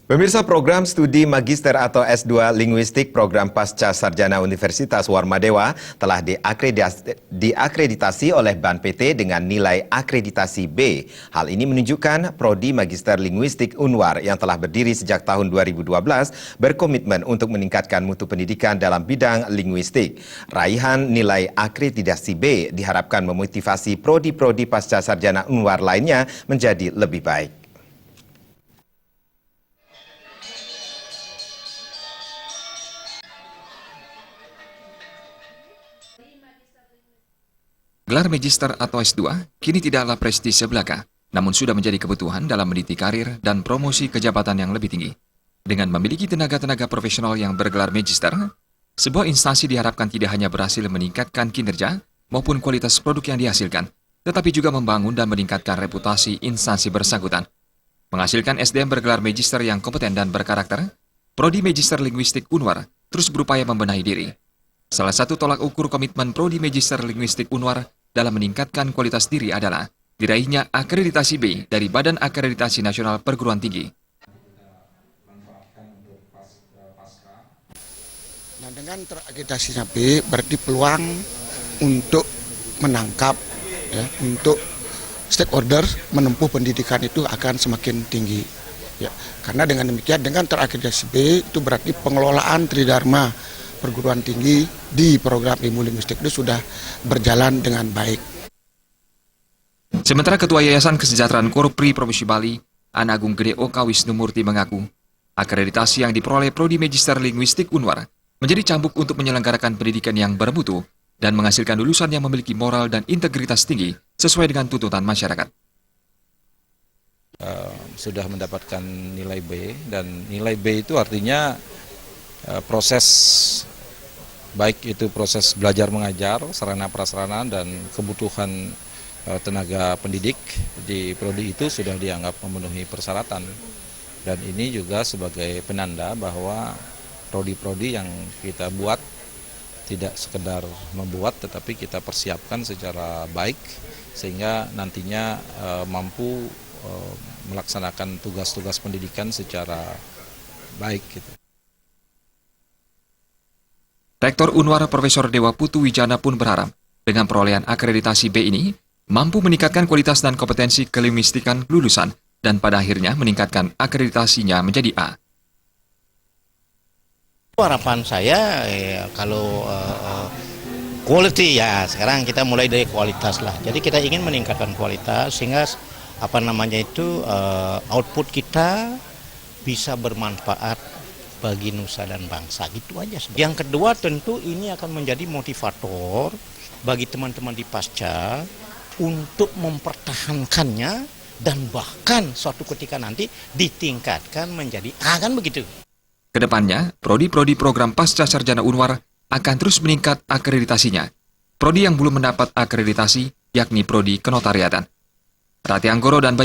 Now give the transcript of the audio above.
Pemirsa, program studi magister atau S2 Linguistik program Pasca Sarjana Universitas Warmadewa telah diakreditasi oleh BAN PT dengan nilai akreditasi B. Hal ini menunjukkan Prodi Magister Linguistik Unwar yang telah berdiri sejak tahun 2012 berkomitmen untuk meningkatkan mutu pendidikan dalam bidang linguistik. Raihan nilai akreditasi B diharapkan memotivasi prodi-prodi Pasca Sarjana Unwar lainnya menjadi lebih baik. Gelar Magister atau S2 kini tidaklah prestise belaka, namun sudah menjadi kebutuhan dalam meniti karir dan promosi kejabatan yang lebih tinggi. Dengan memiliki tenaga-tenaga profesional yang bergelar Magister, sebuah instansi diharapkan tidak hanya berhasil meningkatkan kinerja maupun kualitas produk yang dihasilkan, tetapi juga membangun dan meningkatkan reputasi instansi bersangkutan. Menghasilkan SDM bergelar Magister yang kompeten dan berkarakter, Prodi Magister Linguistik Unwar terus berupaya membenahi diri. Salah satu tolak ukur komitmen Prodi Magister Linguistik Unwar dalam meningkatkan kualitas diri adalah diraihnya akreditasi B dari Badan Akreditasi Nasional Perguruan Tinggi. Nah, dengan terakreditasinya B berarti peluang untuk menangkap, untuk stakeholder menempuh pendidikan itu akan semakin tinggi. Ya, karena dengan demikian, dengan terakreditasi B itu berarti pengelolaan tridharma perguruan tinggi di program ilmu linguistik itu sudah berjalan dengan baik. Sementara Ketua Yayasan Kesejahteraan Korupri Provinsi Bali, Anagung Gede Oka Wisnumurti mengaku, akreditasi yang diperoleh Prodi Magister Linguistik Unwar menjadi cambuk untuk menyelenggarakan pendidikan yang bermutu dan menghasilkan lulusan yang memiliki moral dan integritas tinggi sesuai dengan tuntutan masyarakat. Sudah mendapatkan nilai B, dan nilai B itu artinya proses, baik itu proses belajar mengajar, sarana prasarana dan kebutuhan tenaga pendidik di prodi itu sudah dianggap memenuhi persyaratan. Dan ini juga sebagai penanda bahwa prodi-prodi yang kita buat tidak sekedar membuat, tetapi kita persiapkan secara baik sehingga nantinya mampu melaksanakan tugas-tugas pendidikan secara baik gitu. Rektor Unwar Profesor Dewa Putu Wijana pun berharap dengan perolehan akreditasi B ini mampu meningkatkan kualitas dan kompetensi kelinguistikan lulusan dan pada akhirnya meningkatkan akreditasinya menjadi A. Harapan saya kalau quality ya, sekarang kita mulai dari kualitas lah. Jadi kita ingin meningkatkan kualitas sehingga output kita bisa bermanfaat bagi nusa dan bangsa, gitu aja. Yang kedua tentu ini akan menjadi motivator bagi teman-teman di Pasca untuk mempertahankannya dan bahkan suatu ketika nanti ditingkatkan menjadi A, kan begitu. Kedepannya, prodi-prodi program Pasca Sarjana Unwar akan terus meningkat akreditasinya. Prodi yang belum mendapat akreditasi yakni prodi kenotariatan. Rati Anggoro dan